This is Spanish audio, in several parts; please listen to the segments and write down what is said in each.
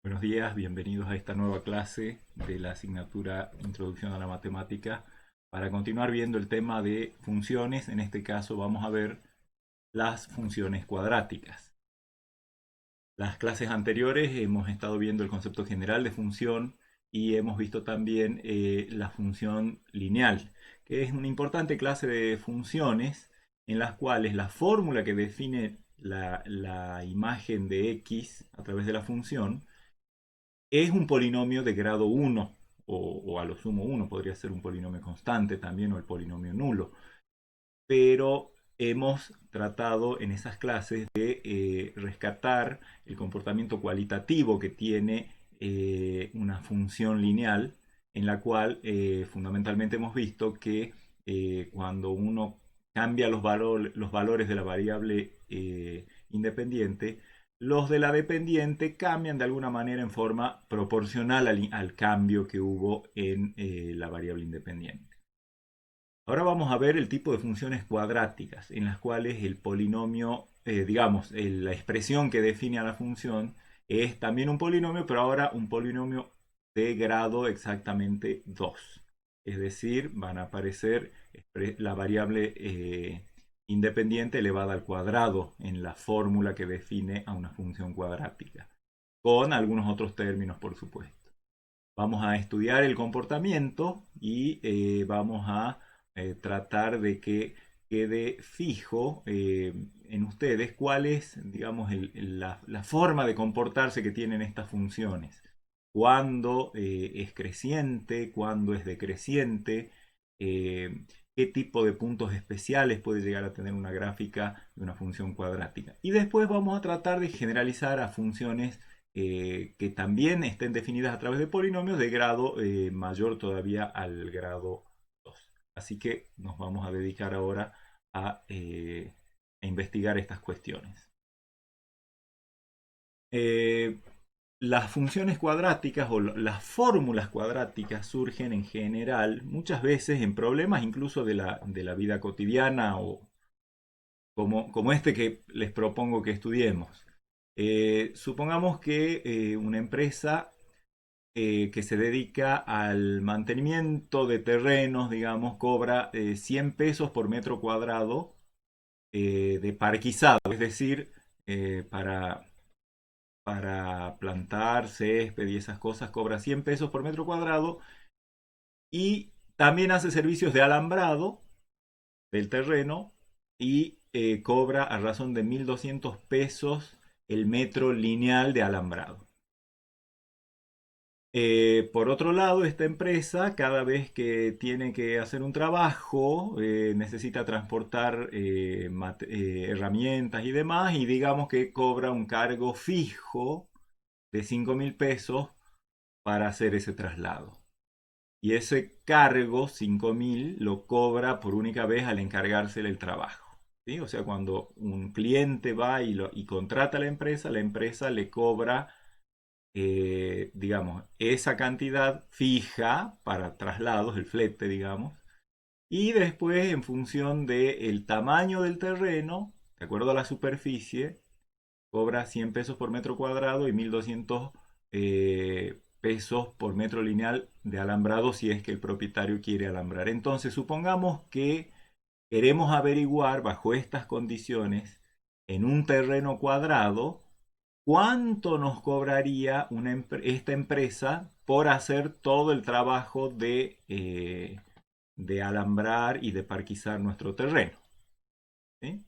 Buenos días, bienvenidos a esta nueva clase de la asignatura Introducción a la Matemática. Para continuar viendo el tema de funciones, en este caso vamos a ver las funciones cuadráticas. Las clases anteriores hemos estado viendo el concepto general de función y hemos visto también la función lineal, que es una importante clase de funciones en las cuales la fórmula que define la imagen de x a través de la función es un polinomio de grado 1 o a lo sumo 1, podría ser un polinomio constante también o el polinomio nulo. Pero hemos tratado en esas clases de rescatar el comportamiento cualitativo que tiene una función lineal, en la cual fundamentalmente hemos visto que cuando uno cambia los valores de la variable independiente, los de la dependiente cambian de alguna manera en forma proporcional al cambio que hubo en la variable independiente. Ahora vamos a ver el tipo de funciones cuadráticas, en las cuales el polinomio, la expresión que define a la función es también un polinomio, pero ahora un polinomio de grado exactamente 2. Es decir, van a aparecer la variable independiente elevada al cuadrado en la fórmula que define a una función cuadrática, con algunos otros términos, por supuesto. Vamos a estudiar el comportamiento y vamos a tratar de que quede fijo en ustedes cuál es, digamos, la forma de comportarse que tienen estas funciones. Cuándo es creciente, cuándo es decreciente, qué tipo de puntos especiales puede llegar a tener una gráfica de una función cuadrática. Y después vamos a tratar de generalizar a funciones que también estén definidas a través de polinomios de grado mayor todavía al grado 2. Así que nos vamos a dedicar ahora a investigar estas cuestiones. Eh, las funciones cuadráticas o las fórmulas cuadráticas surgen en general muchas veces en problemas incluso de la vida cotidiana o como este que les propongo que estudiemos. Supongamos que una empresa que se dedica al mantenimiento de terrenos, digamos, cobra 100 pesos por metro cuadrado de parquizado, es decir, para plantar césped y esas cosas cobra 100 pesos por metro cuadrado y también hace servicios de alambrado del terreno y cobra a razón de 1.200 pesos el metro lineal de alambrado. Por otro lado, esta empresa, cada vez que tiene que hacer un trabajo, necesita transportar herramientas y demás, y digamos que cobra un cargo fijo de 5.000 pesos para hacer ese traslado. Y ese cargo, 5.000, lo cobra por única vez al encargarse el trabajo. ¿Sí? O sea, cuando un cliente va y contrata a la empresa le cobra digamos, esa cantidad fija para traslados, el flete, digamos, y después en función del tamaño del terreno, de acuerdo a la superficie, cobra 100 pesos por metro cuadrado y 1.200 pesos por metro lineal de alambrado si es que el propietario quiere alambrar. Entonces, supongamos que queremos averiguar bajo estas condiciones en un terreno cuadrado cuánto nos cobraría esta empresa por hacer todo el trabajo de alambrar y de parquizar nuestro terreno. ¿Sí?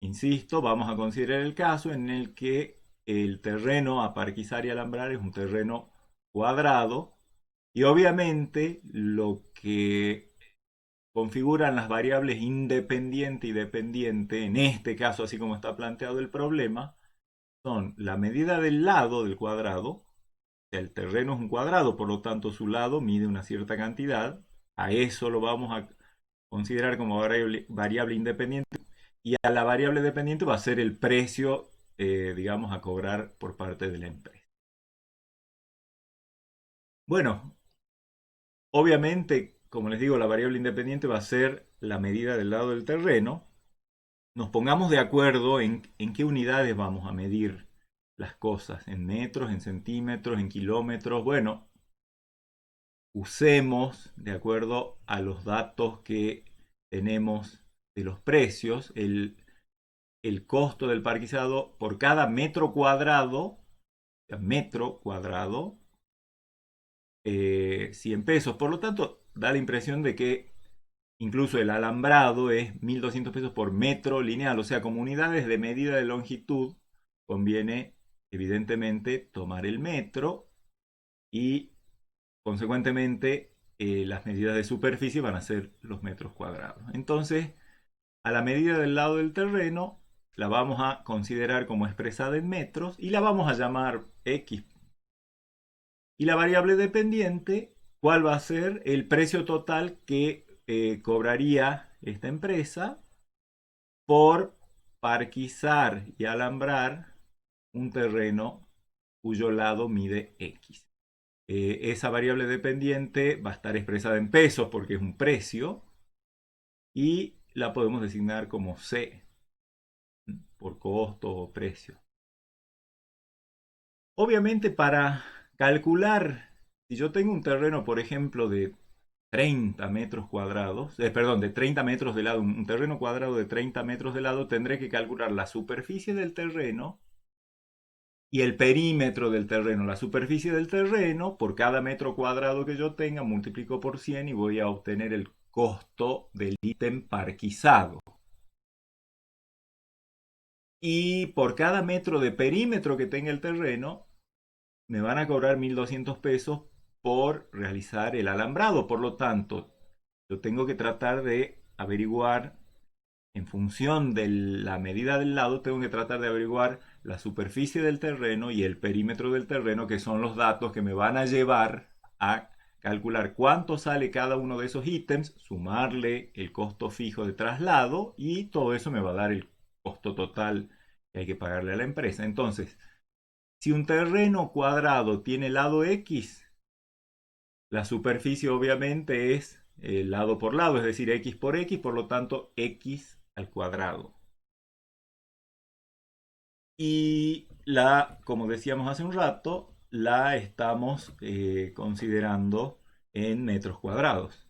Insisto, vamos a considerar el caso en el que el terreno a parquizar y alambrar es un terreno cuadrado y obviamente lo que configuran las variables independiente y dependiente, en este caso así como está planteado el problema, son la medida del lado del cuadrado. El terreno es un cuadrado, por lo tanto su lado mide una cierta cantidad. A eso lo vamos a considerar como variable independiente. Y a la variable dependiente va a ser el precio, digamos, a cobrar por parte de la empresa. Bueno, obviamente, como les digo, la variable independiente va a ser la medida del lado del terreno. Nos pongamos de acuerdo en qué unidades vamos a medir las cosas en metros, en centímetros, en kilómetros. Bueno, usemos, de acuerdo a los datos que tenemos de los precios, el costo del parquizado por cada metro cuadrado, 100 pesos. Por lo tanto, da la impresión de que incluso el alambrado es 1.200 pesos por metro lineal. O sea, como unidades de medida de longitud, conviene evidentemente tomar el metro y consecuentemente las medidas de superficie van a ser los metros cuadrados. Entonces, a la medida del lado del terreno, la vamos a considerar como expresada en metros y la vamos a llamar X. Y la variable dependiente, ¿cuál va a ser el precio total que cobraría esta empresa por parquizar y alambrar un terreno cuyo lado mide X? Esa variable dependiente va a estar expresada en pesos porque es un precio y la podemos designar como C por costo o precio. Obviamente para calcular, si yo tengo un terreno, por ejemplo, de 30 metros cuadrados, perdón, de 30 metros de lado, un terreno cuadrado de 30 metros de lado, tendré que calcular la superficie del terreno y el perímetro del terreno. La superficie del terreno, por cada metro cuadrado que yo tenga, multiplico por 100 y voy a obtener el costo del ítem parquizado. Y por cada metro de perímetro que tenga el terreno, me van a cobrar 1.200 pesos por realizar el alambrado. Por lo tanto, yo tengo que tratar de averiguar, en función de la medida del lado, tengo que tratar de averiguar la superficie del terreno y el perímetro del terreno, que son los datos que me van a llevar a calcular cuánto sale cada uno de esos ítems, sumarle el costo fijo de traslado y todo eso me va a dar el costo total que hay que pagarle a la empresa. Entonces, si un terreno cuadrado tiene lado X, la superficie obviamente es lado por lado, es decir, X por X, por lo tanto X al cuadrado. Y como decíamos hace un rato, la estamos considerando en metros cuadrados,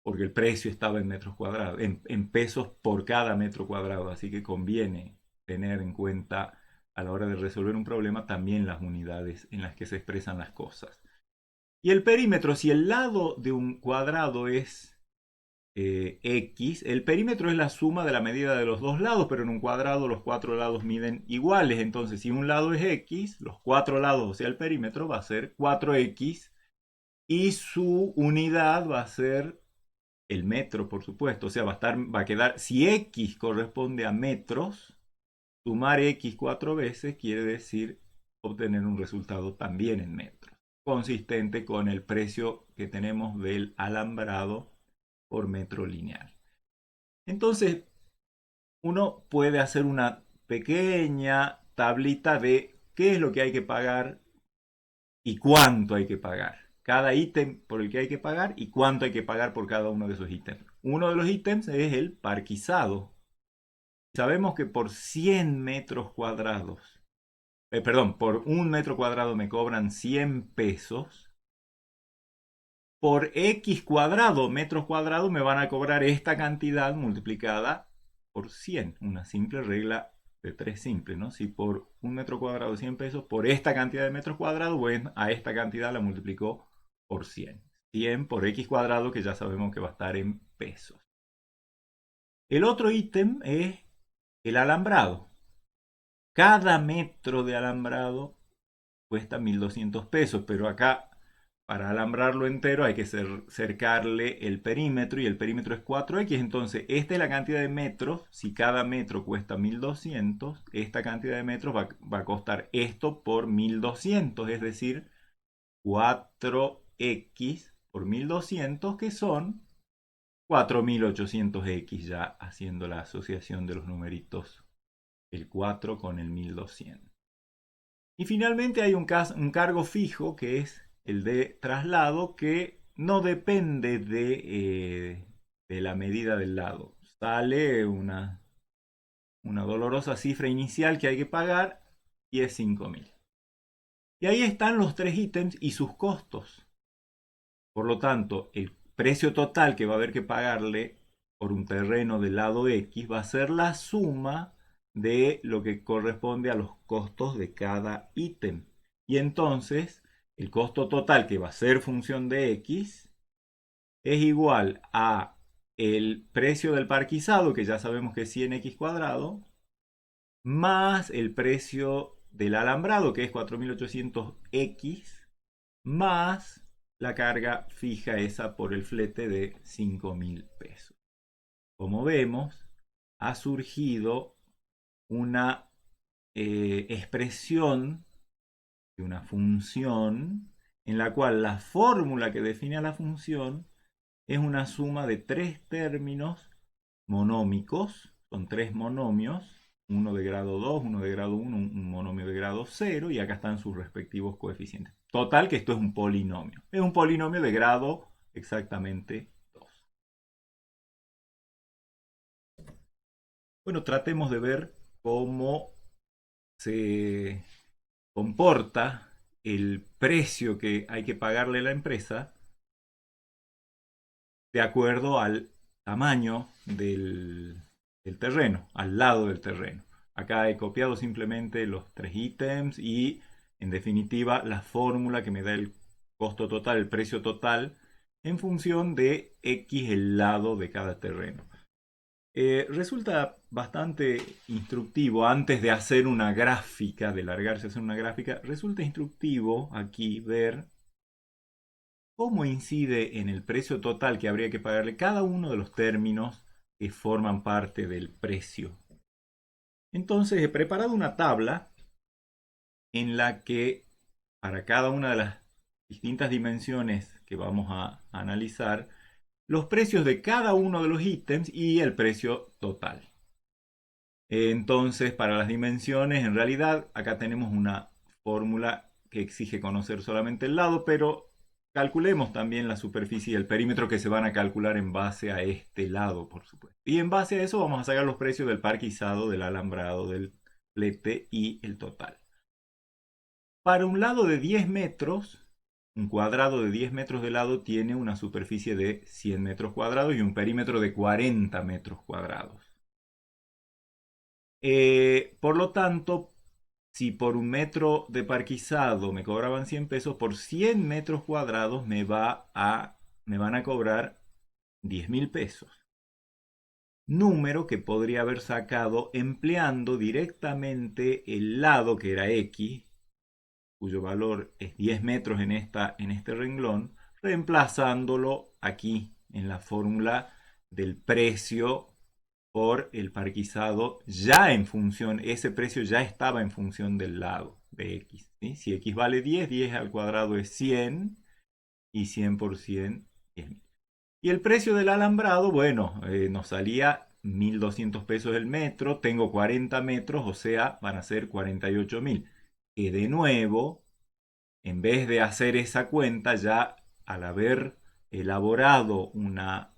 porque el precio estaba en metros cuadrados, en pesos por cada metro cuadrado, así que conviene tener en cuenta a la hora de resolver un problema también las unidades en las que se expresan las cosas. Y el perímetro, si el lado de un cuadrado es X, el perímetro es la suma de la medida de los dos lados, pero en un cuadrado los cuatro lados miden iguales. Entonces, si un lado es X, los cuatro lados, o sea, el perímetro va a ser 4X y su unidad va a ser el metro, por supuesto. O sea, va a quedar, si X corresponde a metros, sumar X 4 veces quiere decir obtener un resultado también en metros, consistente con el precio que tenemos del alambrado por metro lineal. Entonces, uno puede hacer una pequeña tablita de qué es lo que hay que pagar y cuánto hay que pagar. Cada ítem por el que hay que pagar y cuánto hay que pagar por cada uno de esos ítems. Uno de los ítems es el parquizado. Sabemos que por 100 metros cuadrados, perdón, por un metro cuadrado me cobran 100 pesos. Por X cuadrado, metros cuadrados, me van a cobrar esta cantidad multiplicada por 100. Una simple regla de 3 simple, ¿no? Si por un metro cuadrado 100 pesos, por esta cantidad de metros cuadrados, bueno, a esta cantidad la multiplico por 100. 100 por X cuadrado, que ya sabemos que va a estar en pesos. El otro ítem es el alambrado. Cada metro de alambrado cuesta 1.200 pesos, pero acá para alambrarlo entero hay que cercarle el perímetro y el perímetro es 4X. Entonces, esta es la cantidad de metros. Si cada metro cuesta 1.200, esta cantidad de metros va a costar esto por 1.200, es decir, 4X por 1.200, que son 4.800X, ya haciendo la asociación de los numeritos, el 4 con el 1.200. Y finalmente hay un cargo fijo que es el de traslado, que no depende de la medida del lado. Sale una dolorosa cifra inicial que hay que pagar y es 5.000. Y ahí están los tres ítems y sus costos. Por lo tanto, el precio total que va a haber que pagarle por un terreno del lado X va a ser la suma de lo que corresponde a los costos de cada ítem. Y entonces, el costo total que va a ser función de X es igual a el precio del parquizado, que ya sabemos que es 100x cuadrado, más el precio del alambrado, que es 4800x, más la carga fija esa por el flete de 5.000 pesos. Como vemos, ha surgido una expresión de una función en la cual la fórmula que define a la función es una suma de tres términos monómicos, son tres monomios, uno de grado 2, uno de grado 1, un monomio de grado 0, y acá están sus respectivos coeficientes. Total que esto es un polinomio. Es un polinomio de grado exactamente 2. Bueno, tratemos de ver cómo se comporta el precio que hay que pagarle a la empresa de acuerdo al tamaño del terreno, al lado del terreno. Acá he copiado simplemente los tres ítems y, en definitiva, la fórmula que me da el costo total, el precio total, en función de X el lado de cada terreno. Resulta bastante instructivo, antes de hacer una gráfica, de largarse a hacer una gráfica, resulta instructivo aquí ver cómo incide en el precio total que habría que pagarle cada uno de los términos que forman parte del precio. Entonces he preparado una tabla en la que para cada una de las distintas dimensiones que vamos a analizar, los precios de cada uno de los ítems y el precio total. Entonces, para las dimensiones, en realidad, acá tenemos una fórmula que exige conocer solamente el lado, pero calculemos también la superficie y el perímetro que se van a calcular en base a este lado, por supuesto. Y en base a eso vamos a sacar los precios del parquizado, del alambrado, del flete y el total. Para un lado de 10 metros, un cuadrado de 10 metros de lado tiene una superficie de 100 metros cuadrados y un perímetro de 40 metros cuadrados. Por lo tanto, si por un metro de parquizado me cobraban 100 pesos, por 100 metros cuadrados me van a cobrar 10.000 pesos. Número que podría haber sacado empleando directamente el lado que era X, cuyo valor es 10 metros en este renglón, reemplazándolo aquí en la fórmula del precio por el parquizado ya en función, ese precio ya estaba en función del lado de X. ¿Sí? Si X vale 10, 10 al cuadrado es 100 y 100 por 100 10.000. Y el precio del alambrado, bueno, nos salía 1.200 pesos el metro, tengo 40 metros, o sea, van a ser 48.000. Que de nuevo, en vez de hacer esa cuenta, ya al haber elaborado una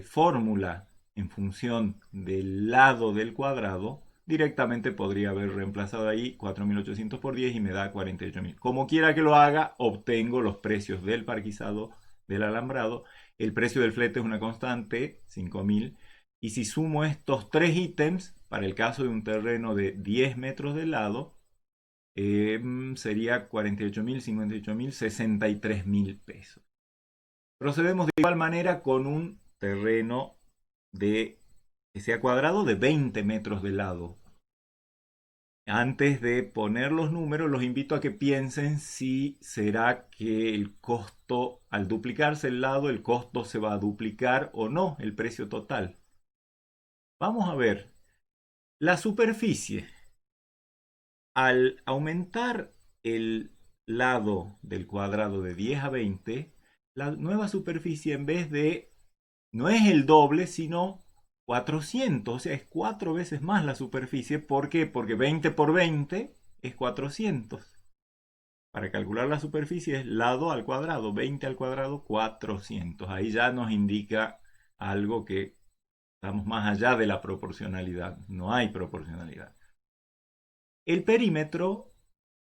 fórmula en función del lado del cuadrado, directamente podría haber reemplazado ahí 4.800 por 10 y me da 48.000. Como quiera que lo haga, obtengo los precios del parquizado, del alambrado. El precio del flete es una constante, 5.000. Y si sumo estos tres ítems, para el caso de un terreno de 10 metros de lado, sería 48.000, 58.000, 63.000 pesos. Procedemos de igual manera con un terreno que sea cuadrado de 20 metros de lado. Antes de poner los números, los invito a que piensen si será que el costo, al duplicarse el lado, el costo se va a duplicar o no, el precio total. Vamos a ver, la superficie, al aumentar el lado del cuadrado de 10 a 20, la nueva superficie en vez de no es el doble, sino 400, o sea, es 4 veces más la superficie. ¿Por qué? Porque 20 por 20 es 400. Para calcular la superficie es lado al cuadrado, 20 al cuadrado, 400. Ahí ya nos indica algo que estamos más allá de la proporcionalidad. No hay proporcionalidad. El perímetro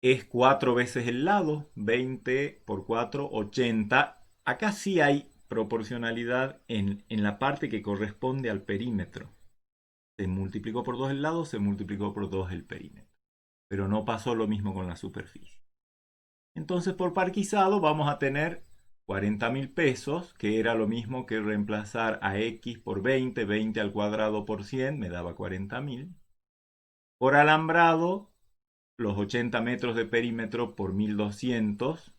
es 4 veces el lado, 20 por 4, 80. Acá sí hay proporcionalidad en la parte que corresponde al perímetro. Se multiplicó por 2 el lado, se multiplicó por 2 el perímetro. Pero no pasó lo mismo con la superficie. Entonces por parquizado vamos a tener 40.000 pesos, que era lo mismo que reemplazar a x por 20, 20 al cuadrado por 100, me daba 40.000. Por alambrado, los 80 metros de perímetro por 1.200,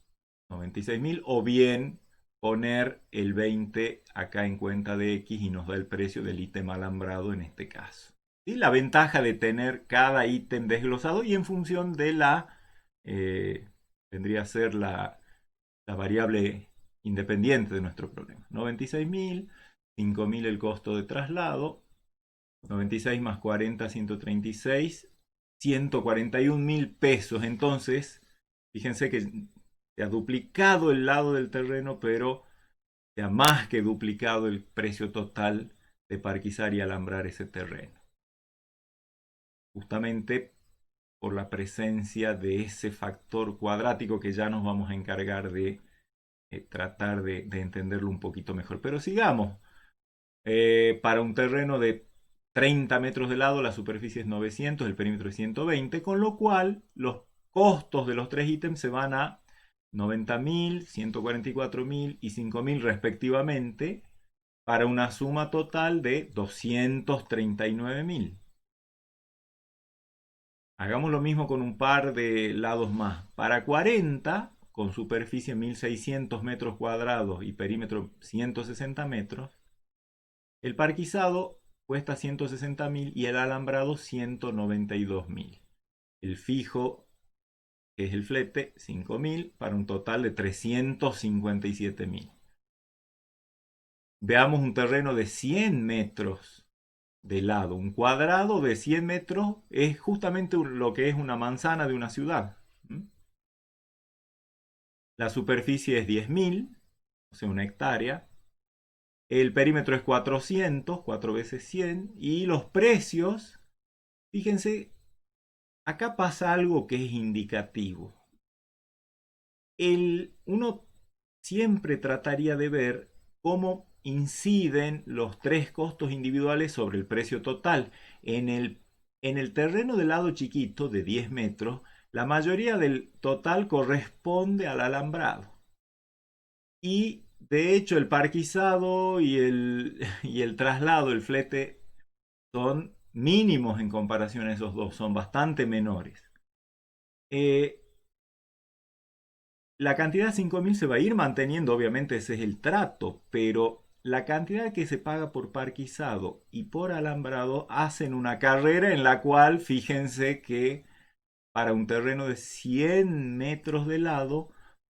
96.000, o bien poner el 20 acá en cuenta de x y nos da el precio del ítem alambrado en este caso. ¿Sí? La ventaja de tener cada ítem desglosado y en función de vendría a ser la variable independiente de nuestro problema. 96.000, 5.000 el costo de traslado, 96 más 40, 136, 141.000 pesos. Entonces, fíjense que se ha duplicado el lado del terreno, pero se ha más que duplicado el precio total de parquizar y alambrar ese terreno. Justamente por la presencia de ese factor cuadrático que ya nos vamos a encargar de tratar de entenderlo un poquito mejor. Pero sigamos. Para un terreno de 30 metros de lado, la superficie es 900, el perímetro es 120, con lo cual los costos de los tres ítems se van a 90.000, 144.000 y 5.000 respectivamente, para una suma total de 239.000. Hagamos lo mismo con un par de lados más. Para 40, con superficie 1.600 metros cuadrados y perímetro 160 metros, el parquizado cuesta 160.000 y el alambrado 192.000. El fijo, que es el flete, 5.000 para un total de 357.000. Veamos un terreno de 100 metros de lado. Un cuadrado de 100 metros es justamente lo que es una manzana de una ciudad. La superficie es 10.000, o sea, una hectárea. El perímetro es 400, 4 veces 100. Y los precios, fíjense, acá pasa algo que es indicativo. Uno siempre trataría de ver cómo inciden los tres costos individuales sobre el precio total. En el terreno del lado chiquito de 10 metros, la mayoría del total corresponde al alambrado. Y de hecho el parquizado y el traslado, el flete, son mínimos en comparación a esos dos, son bastante menores. La cantidad de 5.000 se va a ir manteniendo, obviamente ese es el trato, pero la cantidad que se paga por parquizado y por alambrado hacen una carrera en la cual, fíjense que para un terreno de 100 metros de lado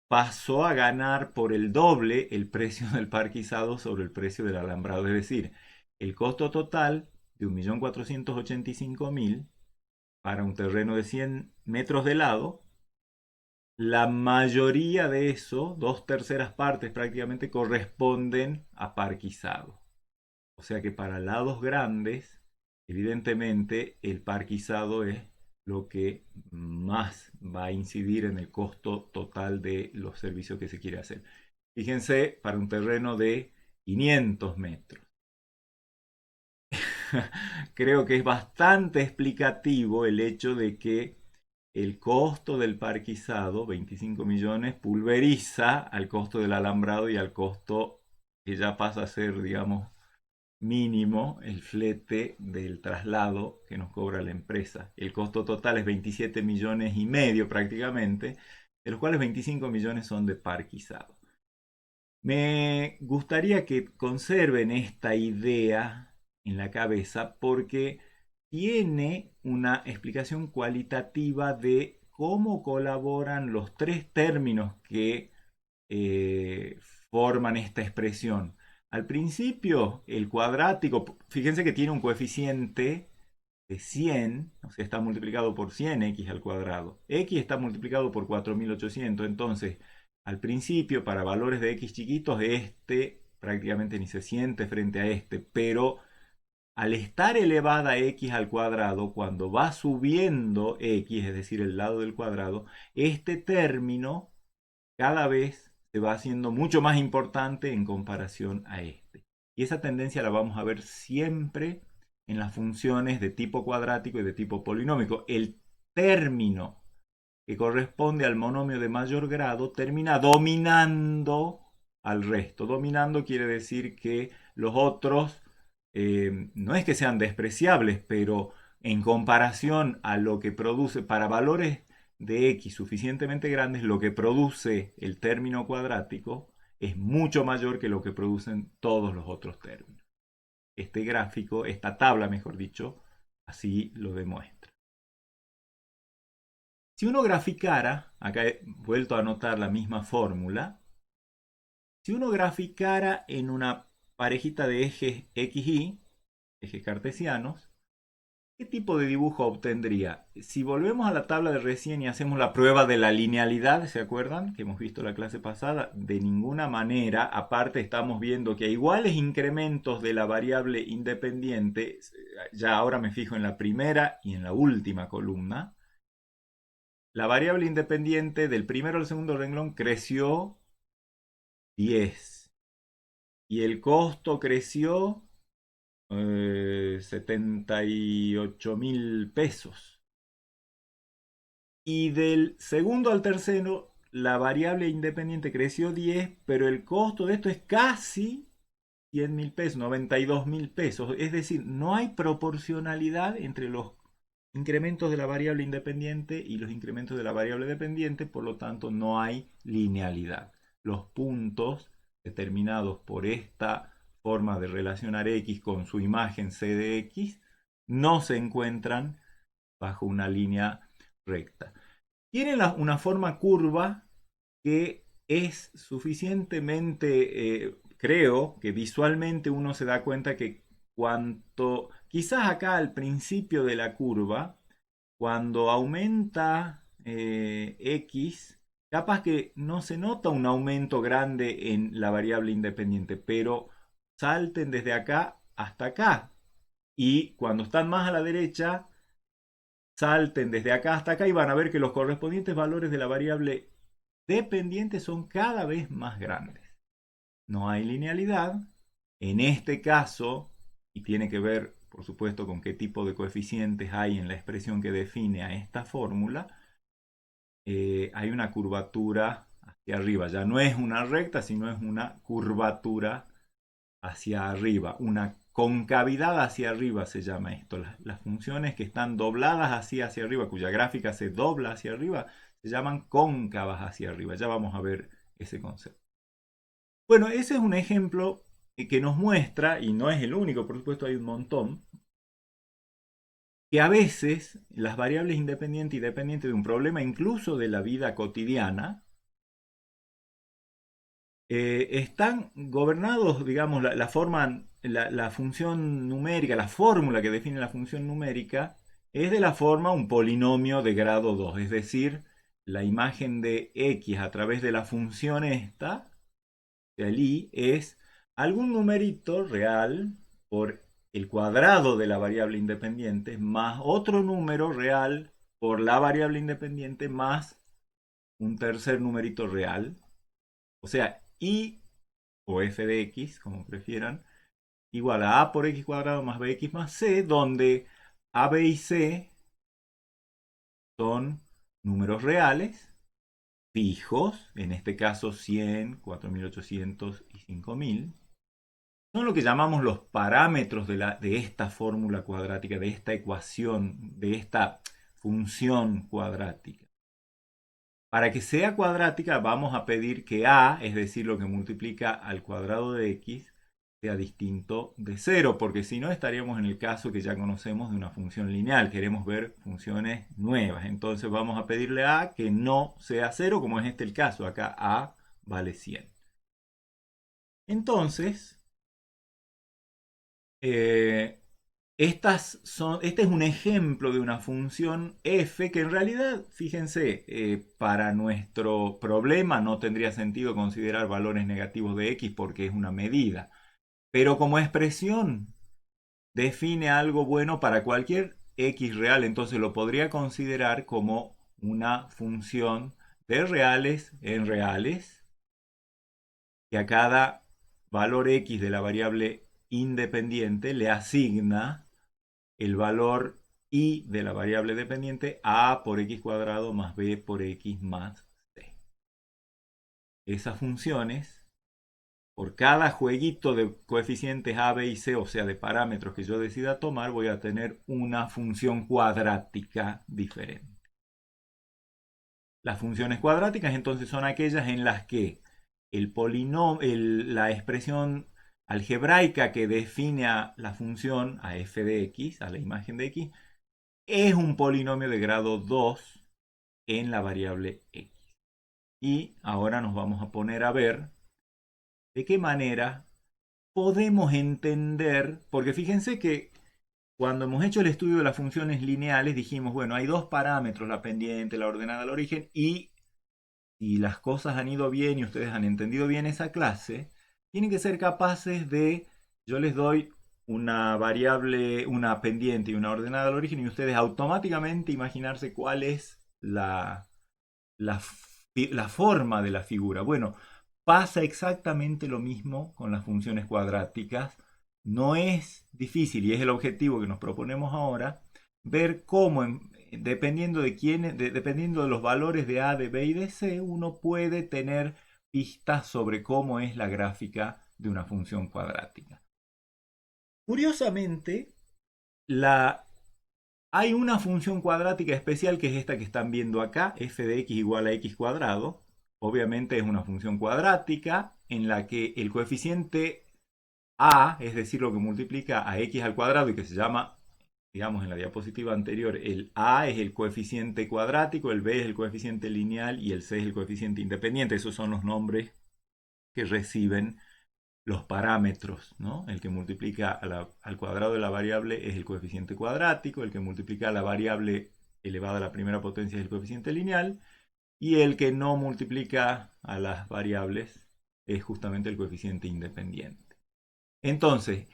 pasó a ganar por el doble el precio del parquizado sobre el precio del alambrado. Es decir, el costo total de 1.485.000 para un terreno de 100 metros de lado, la mayoría de eso, 2/3 partes prácticamente, corresponden a parquizado. O sea que para lados grandes, evidentemente el parquizado es lo que más va a incidir en el costo total de los servicios que se quiere hacer. Fíjense, para un terreno de 500 metros. Creo que es bastante explicativo el hecho de que el costo del parquizado, 25 millones, pulveriza al costo del alambrado y al costo que ya pasa a ser, digamos, mínimo, el flete del traslado que nos cobra la empresa. El costo total es 27 millones y medio prácticamente, de los cuales 25 millones son de parquizado. Me gustaría que conserven esta idea en la cabeza porque tiene una explicación cualitativa de cómo colaboran los tres términos que eh, forman esta expresión. Al principio, el cuadrático, fíjense que tiene un coeficiente de 100, o sea, está multiplicado por 100x al cuadrado. X está multiplicado por 4.800, entonces, al principio, para valores de x chiquitos, este prácticamente ni se siente frente a este, pero al estar elevada x al cuadrado, cuando va subiendo x, es decir, el lado del cuadrado, este término cada vez se va haciendo mucho más importante en comparación a este. Y esa tendencia la vamos a ver siempre en las funciones de tipo cuadrático y de tipo polinómico. El término que corresponde al monomio de mayor grado termina dominando al resto. Dominando quiere decir que los otros no es que sean despreciables, pero en comparación a lo que produce para valores de x suficientemente grandes, lo que produce el término cuadrático es mucho mayor que lo que producen todos los otros términos. Este gráfico, esta tabla mejor dicho, así lo demuestra. Si uno graficara, acá he vuelto a anotar la misma fórmula, si uno graficara en una parejita de ejes XY, ejes cartesianos, ¿qué tipo de dibujo obtendría? Si volvemos a la tabla de recién y hacemos la prueba de la linealidad, ¿se acuerdan? Que hemos visto la clase pasada, de ninguna manera, aparte estamos viendo que a iguales incrementos de la variable independiente, ya ahora me fijo en la primera y en la última columna, la variable independiente del primero al segundo renglón creció 10 y el costo creció 78.000 pesos. Y del segundo al tercero, la variable independiente creció 10, pero el costo de esto es casi 100.000 pesos, 92.000 pesos. Es decir, no hay proporcionalidad entre los incrementos de la variable independiente y los incrementos de la variable dependiente, por lo tanto no hay linealidad. Los puntos determinados por esta forma de relacionar x con su imagen c de x no se encuentran bajo una línea recta. Tienen una forma curva que es suficientemente, creo que visualmente uno se da cuenta que cuanto, quizás acá al principio de la curva, cuando aumenta x, capaz que no se nota un aumento grande en la variable independiente, pero salten desde acá hasta acá. Y cuando están más a la derecha, salten desde acá hasta acá y van a ver que los correspondientes valores de la variable dependiente son cada vez más grandes. No hay linealidad. En este caso, y tiene que ver, por supuesto, con qué tipo de coeficientes hay en la expresión que define a esta fórmula, hay una curvatura hacia arriba. Ya no es una recta, sino es una curvatura hacia arriba, una concavidad hacia arriba se llama esto. Las funciones que están dobladas hacia arriba, cuya gráfica se dobla hacia arriba, se llaman cóncavas hacia arriba. Ya vamos a ver ese concepto. Bueno, ese es un ejemplo que nos muestra, y no es el único, por supuesto hay un montón, que a veces las variables independientes y dependientes de un problema, incluso de la vida cotidiana, están gobernados, digamos, la función numérica, la fórmula que define la función numérica, es de la forma un polinomio de grado 2, es decir, la imagen de x a través de la función esta, el i, es algún numerito real por el cuadrado de la variable independiente más otro número real por la variable independiente más un tercer numerito real. O sea, i o f de x, como prefieran, igual a por x cuadrado más bx más c, donde a, b y c son números reales, fijos, en este caso 100, 4800 y 5000. Son lo que llamamos los parámetros de esta fórmula cuadrática, de esta ecuación, de esta función cuadrática. Para que sea cuadrática vamos a pedir que a, es decir, lo que multiplica al cuadrado de x, sea distinto de 0, porque si no estaríamos en el caso que ya conocemos de una función lineal. Queremos ver funciones nuevas. Entonces vamos a pedirle a que no sea 0, como es este el caso. Acá a vale 100. Entonces, este es un ejemplo de una función f que en realidad, fíjense, para nuestro problema no tendría sentido considerar valores negativos de x porque es una medida. Pero como expresión define algo bueno para cualquier x real, entonces lo podría considerar como una función de reales en reales, que a cada valor x de la variable independiente le asigna el valor y de la variable dependiente a por x cuadrado más b por x más c. Esas funciones, por cada jueguito de coeficientes a, b y c, o sea, de parámetros que yo decida tomar, voy a tener una función cuadrática diferente. Las funciones cuadráticas entonces son aquellas en las que la expresión algebraica que define a la función, a f de x, a la imagen de x, es un polinomio de grado 2 en la variable x. Y ahora nos vamos a poner a ver de qué manera podemos entender, porque fíjense que cuando hemos hecho el estudio de las funciones lineales dijimos, bueno, hay dos parámetros, la pendiente, la ordenada, el origen, y si las cosas han ido bien y ustedes han entendido bien esa clase, tienen que ser capaces de, yo les doy una variable, una pendiente y una ordenada al origen y ustedes automáticamente imaginarse cuál es la forma de la figura. Bueno, pasa exactamente lo mismo con las funciones cuadráticas. No es difícil, y es el objetivo que nos proponemos ahora, ver cómo, dependiendo dependiendo de los valores de A, de B y de C, uno puede tener pistas sobre cómo es la gráfica de una función cuadrática. Curiosamente, hay una función cuadrática especial que es esta que están viendo acá, f de x igual a x cuadrado. Obviamente es una función cuadrática en la que el coeficiente a, es decir, lo que multiplica a x al cuadrado y que se llama, digamos en la diapositiva anterior, el a es el coeficiente cuadrático, el b es el coeficiente lineal y el c es el coeficiente independiente. Esos son los nombres que reciben los parámetros, ¿no? El que multiplica al cuadrado de la variable es el coeficiente cuadrático, el que multiplica a la variable elevada a la primera potencia es el coeficiente lineal, y el que no multiplica a las variables es justamente el coeficiente independiente. Entonces,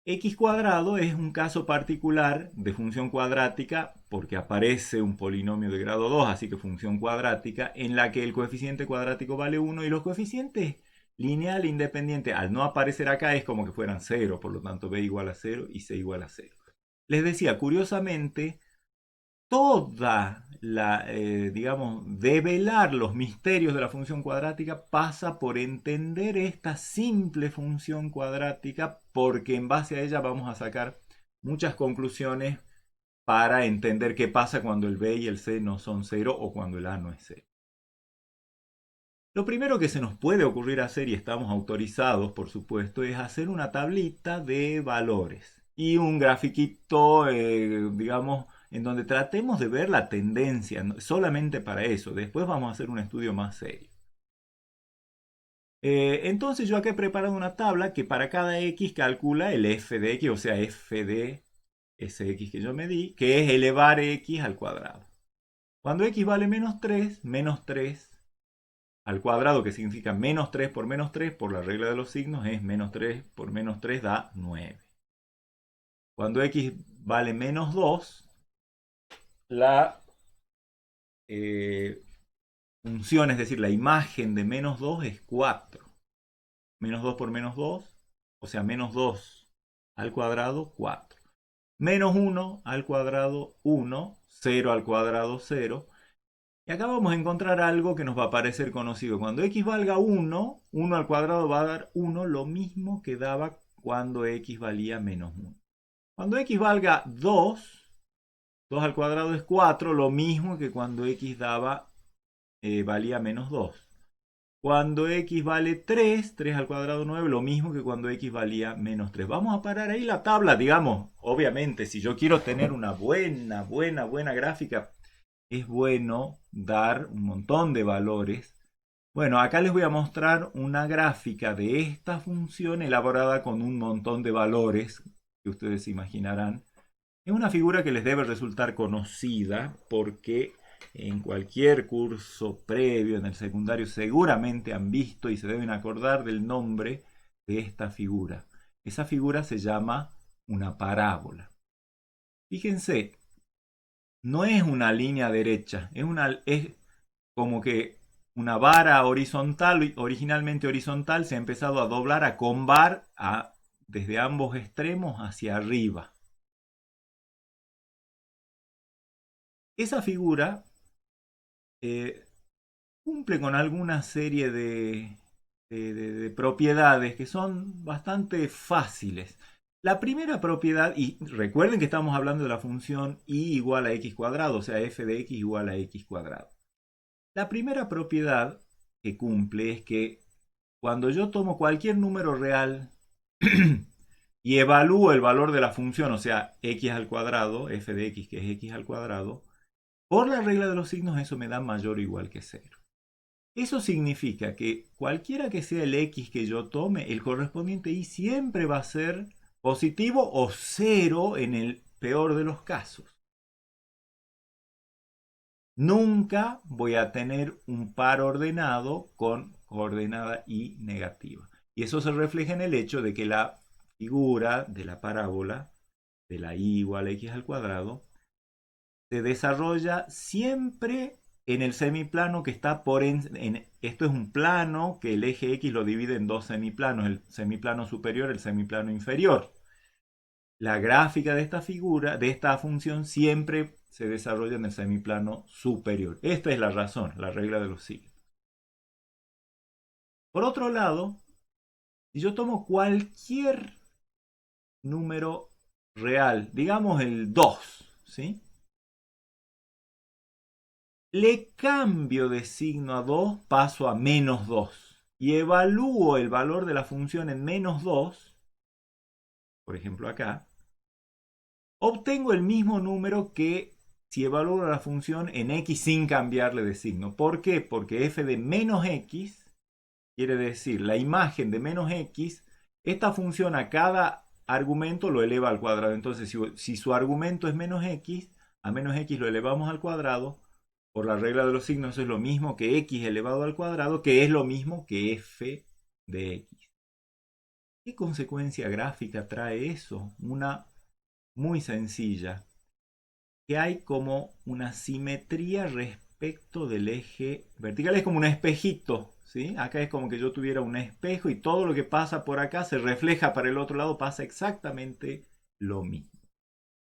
x cuadrado es un caso particular de función cuadrática porque aparece un polinomio de grado 2, así que función cuadrática, en la que el coeficiente cuadrático vale 1 y los coeficientes lineal e independiente, al no aparecer acá, es como que fueran 0, por lo tanto b igual a 0 y c igual a 0. Les decía, curiosamente, toda digamos, develar los misterios de la función cuadrática pasa por entender esta simple función cuadrática, porque en base a ella vamos a sacar muchas conclusiones para entender qué pasa cuando el b y el c no son 0 o cuando el a no es 0. Lo primero que se nos puede ocurrir hacer, y estamos autorizados por supuesto, es hacer una tablita de valores y un grafiquito, digamos, en donde tratemos de ver la tendencia, solamente para eso. Después vamos a hacer un estudio más serio. Entonces yo aquí he preparado una tabla que para cada x calcula el f de x, o sea, f de ese x que yo medí, que es elevar x al cuadrado. Cuando x vale menos 3 al cuadrado, que significa menos 3 por la regla de los signos, es menos 3 por menos 3 da 9. Cuando x vale menos 2, la función, es decir, la imagen de menos 2 es 4. Menos 2 por menos 2, o sea, menos 2 al cuadrado, 4. Menos 1 al cuadrado, 1. 0 al cuadrado, 0. Y acá vamos a encontrar algo que nos va a parecer conocido. Cuando x valga 1, 1 al cuadrado va a dar 1, lo mismo que daba cuando x valía menos 1. Cuando x valga 2, 2 al cuadrado es 4, lo mismo que cuando x valía menos 2. Cuando x vale 3, 3 al cuadrado 9, lo mismo que cuando x valía menos 3. Vamos a parar ahí la tabla, digamos. Obviamente, si yo quiero tener una buena gráfica, es bueno dar un montón de valores. Bueno, acá les voy a mostrar una gráfica de esta función elaborada con un montón de valores que ustedes imaginarán. Es una figura que les debe resultar conocida porque en cualquier curso previo en el secundario seguramente han visto y se deben acordar del nombre de esta figura. Esa figura se llama una parábola. Fíjense, no es una línea derecha, es como que una vara horizontal, originalmente horizontal, se ha empezado a doblar, a combar desde ambos extremos hacia arriba. Esa figura cumple con alguna serie de propiedades que son bastante fáciles. La primera propiedad, y recuerden que estamos hablando de la función y igual a x cuadrado, o sea, f de x igual a x cuadrado. La primera propiedad que cumple es que cuando yo tomo cualquier número real y evalúo el valor de la función, o sea, x al cuadrado, f de x que es x al cuadrado, por la regla de los signos eso me da mayor o igual que 0. Eso significa que cualquiera que sea el x que yo tome, el correspondiente y siempre va a ser positivo o 0 en el peor de los casos. Nunca voy a tener un par ordenado con coordenada y negativa. Y eso se refleja en el hecho de que la figura de la parábola de la y igual a x al cuadrado se desarrolla siempre en el semiplano que está esto es un plano que el eje X lo divide en dos semiplanos, el semiplano superior y el semiplano inferior. La gráfica de esta figura, de esta función, siempre se desarrolla en el semiplano superior. Esta es la razón, la regla de los signos. Por otro lado, si yo tomo cualquier número real, digamos el 2, ¿sí? Le cambio de signo a 2, paso a menos 2 y evalúo el valor de la función en menos 2, por ejemplo acá, obtengo el mismo número que si evalúo la función en x sin cambiarle de signo. ¿Por qué? Porque f de menos x quiere decir la imagen de menos x, esta función a cada argumento lo eleva al cuadrado. Entonces, si su argumento es menos x, a menos x lo elevamos al cuadrado. Por la regla de los signos, eso es lo mismo que x elevado al cuadrado, que es lo mismo que f de x. ¿Qué consecuencia gráfica trae eso? Una muy sencilla, que hay como una simetría respecto del eje vertical. Es como un espejito, ¿sí? Acá es como que yo tuviera un espejo y todo lo que pasa por acá se refleja para el otro lado, pasa exactamente lo mismo.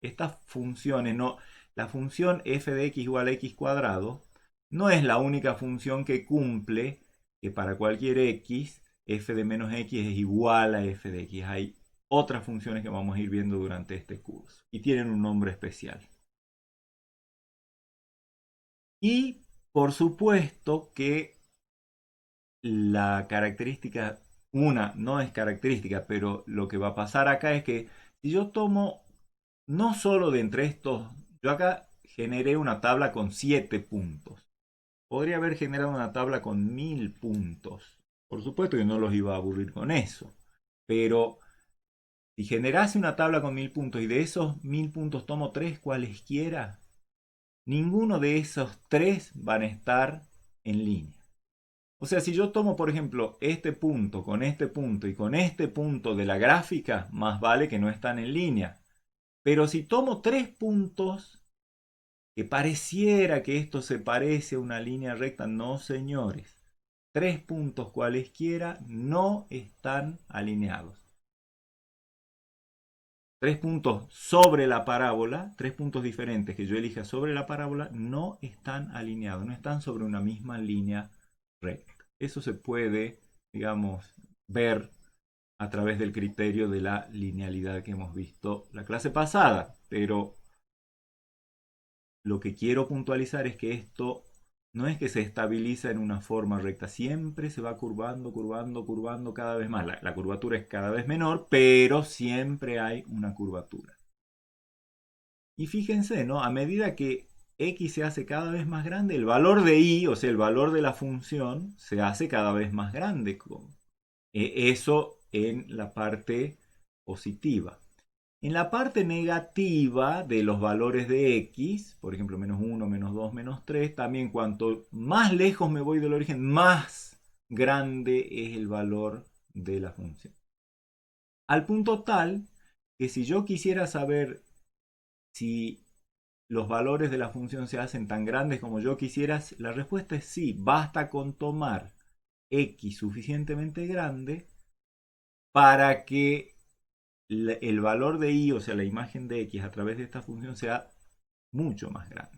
Estas funciones, no, la función f de x igual a x cuadrado no es la única función que cumple que para cualquier x, f de menos x es igual a f de x. Hay otras funciones que vamos a ir viendo durante este curso y tienen un nombre especial. Y por supuesto que la característica, una no es característica, pero lo que va a pasar acá es que si yo tomo no solo de entre estos, yo acá generé una tabla con 7 puntos. Podría haber generado una tabla con 1000 puntos. Por supuesto que no los iba a aburrir con eso. Pero si generase una tabla con 1000 puntos y de esos 1000 puntos tomo 3 cualesquiera, ninguno de esos 3 van a estar en línea. O sea, si yo tomo, por ejemplo, este punto con este punto y con este punto de la gráfica, más vale que no están en línea. Pero si tomo 3 puntos que pareciera que esto se parece a una línea recta, no señores. 3 puntos cualesquiera no están alineados. 3 puntos sobre la parábola, 3 puntos diferentes que yo elija sobre la parábola, no están alineados, no están sobre una misma línea recta. Eso se puede, digamos, ver a través del criterio de la linealidad que hemos visto la clase pasada, pero lo que quiero puntualizar es que esto no es que se estabiliza en una forma recta, siempre se va curvando, curvando, curvando cada vez más. La curvatura es cada vez menor, pero siempre hay una curvatura. Y fíjense, ¿no? A medida que x se hace cada vez más grande, el valor de y, o sea, el valor de la función, se hace cada vez más grande. Eso en la parte positiva. En la parte negativa de los valores de x, por ejemplo, menos 1, menos 2, menos 3, también cuanto más lejos me voy del origen, más grande es el valor de la función. Al punto tal que si yo quisiera saber si los valores de la función se hacen tan grandes como yo quisiera, la respuesta es sí. Basta con tomar x suficientemente grande para que el valor de y, o sea, la imagen de x a través de esta función sea mucho más grande.